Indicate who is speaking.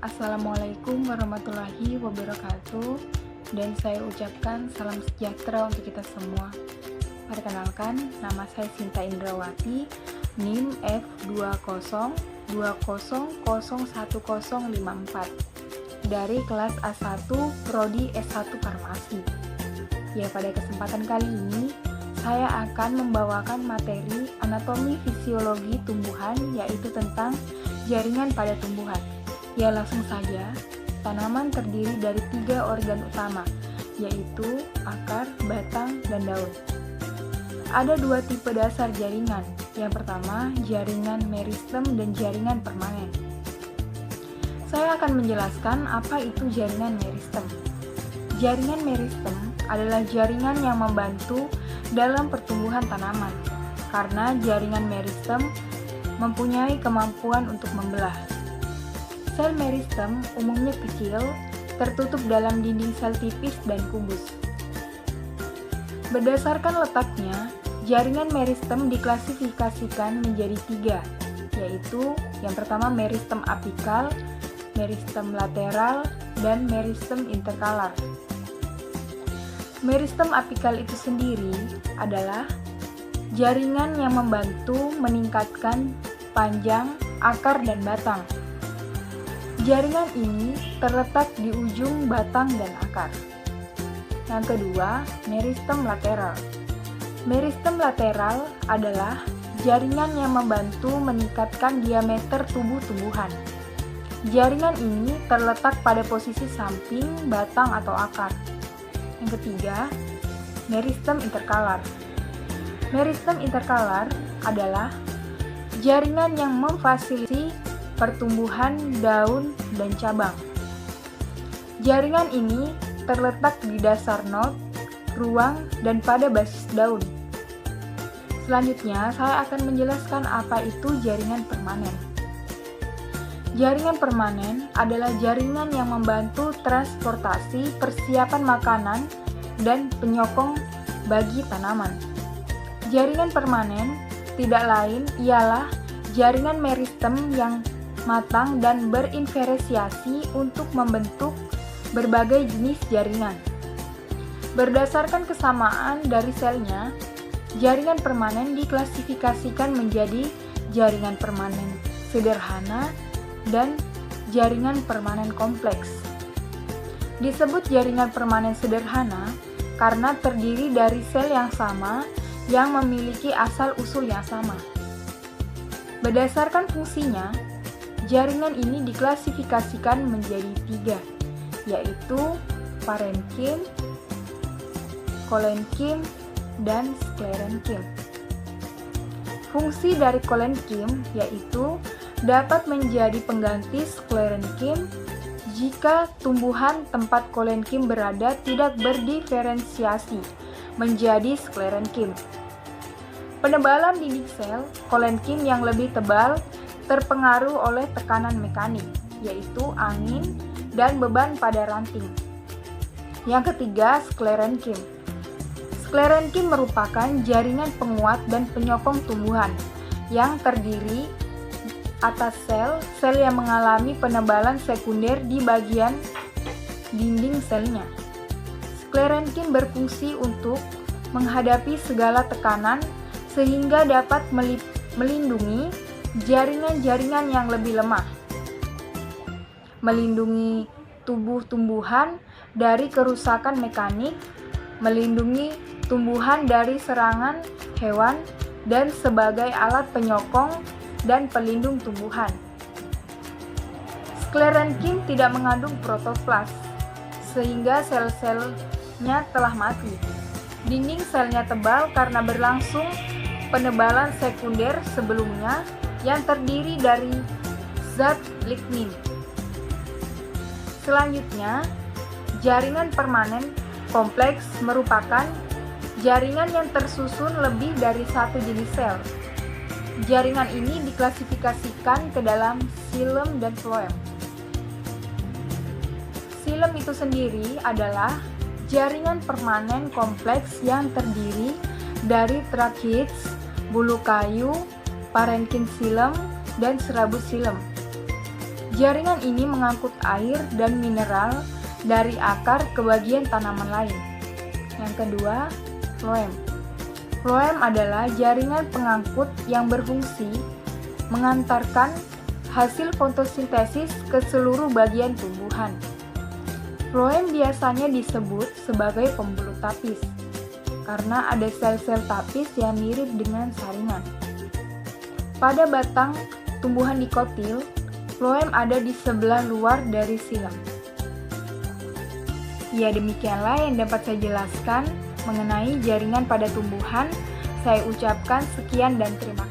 Speaker 1: Assalamualaikum warahmatullahi wabarakatuh. Dan saya ucapkan salam sejahtera untuk kita semua. Perkenalkan, nama saya Sinta Indrawati, NIM F2020101054 dari kelas A1 Prodi S1 Farmasi. Ya, pada kesempatan kali ini saya akan membawakan materi anatomi fisiologi tumbuhan, yaitu tentang jaringan pada tumbuhan. Ya, langsung saja. Tanaman terdiri dari 3 organ utama, yaitu akar, batang, dan daun. Ada 2 tipe dasar jaringan. Yang pertama, jaringan meristem dan jaringan permanen. Saya akan menjelaskan apa itu jaringan meristem. Jaringan meristem adalah jaringan yang membantu dalam pertumbuhan tanaman, karena jaringan meristem mempunyai kemampuan untuk membelah. Sel meristem umumnya kecil, tertutup dalam dinding sel tipis dan kubus. Berdasarkan letaknya, jaringan meristem diklasifikasikan menjadi 3, yaitu yang pertama meristem apikal, meristem lateral, dan meristem interkalar. Meristem apikal itu sendiri adalah jaringan yang membantu meningkatkan panjang akar dan batang. Jaringan ini terletak di ujung batang dan akar. Yang kedua, meristem lateral. Meristem lateral adalah jaringan yang membantu meningkatkan diameter tubuh tumbuhan. Jaringan ini terletak pada posisi samping batang atau akar. Yang ketiga, meristem interkalar. Meristem interkalar adalah jaringan yang memfasilitasi pertumbuhan daun dan cabang. Jaringan ini terletak di dasar not, ruang, dan pada basis daun. Selanjutnya, saya akan menjelaskan apa itu jaringan permanen. Jaringan permanen adalah jaringan yang membantu transportasi persiapan makanan dan penyokong bagi tanaman. Jaringan permanen tidak lain ialah jaringan meristem yang matang dan berinferensiasi untuk membentuk berbagai jenis jaringan. Berdasarkan kesamaan dari selnya, jaringan permanen diklasifikasikan menjadi jaringan permanen sederhana dan jaringan permanen kompleks. Disebut jaringan permanen sederhana karena terdiri dari sel yang sama yang memiliki asal-usul yang sama. Berdasarkan fungsinya, jaringan ini diklasifikasikan menjadi 3, yaitu parenkim, kolenkim, dan sklerenkim. Fungsi dari kolenkim yaitu dapat menjadi pengganti sklerenkim jika tumbuhan tempat kolenkim berada tidak berdiferensiasi menjadi sklerenkim. Penebalan dinding sel kolenkim yang lebih tebal terpengaruh oleh tekanan mekanik, yaitu angin dan beban pada ranting. Yang ketiga, sklerenkim. Sklerenkim merupakan jaringan penguat dan penyokong tumbuhan yang terdiri atas sel yang mengalami penebalan sekunder di bagian dinding selnya. Sklerenkim berfungsi untuk menghadapi segala tekanan sehingga dapat melindungi jaringan-jaringan yang lebih lemah, melindungi tubuh tumbuhan dari kerusakan mekanik, melindungi tumbuhan dari serangan hewan, dan sebagai alat penyokong dan pelindung tumbuhan. Sklerenkim tidak mengandung protoplas, sehingga sel-selnya telah mati. Dinding selnya tebal karena berlangsung penebalan sekunder sebelumnya yang terdiri dari zat lignin. Selanjutnya, jaringan permanen kompleks merupakan jaringan yang tersusun lebih dari satu jenis sel. Jaringan ini diklasifikasikan ke dalam xilem dan floem. Xilem itu sendiri adalah jaringan permanen kompleks yang terdiri dari tracheids, bulu kayu, parenkim xilem, dan serabut xilem. Jaringan ini mengangkut air dan mineral dari akar ke bagian tanaman lain. Yang kedua, floem. Floem adalah jaringan pengangkut yang berfungsi mengantarkan hasil fotosintesis ke seluruh bagian tumbuhan. Floem biasanya disebut sebagai pembuluh tapis karena ada sel-sel tapis yang mirip dengan saringan. Pada batang tumbuhan dikotil, floem ada di sebelah luar dari silem. Ya, demikianlah yang dapat saya jelaskan mengenai jaringan pada tumbuhan. Saya ucapkan sekian dan terima kasih.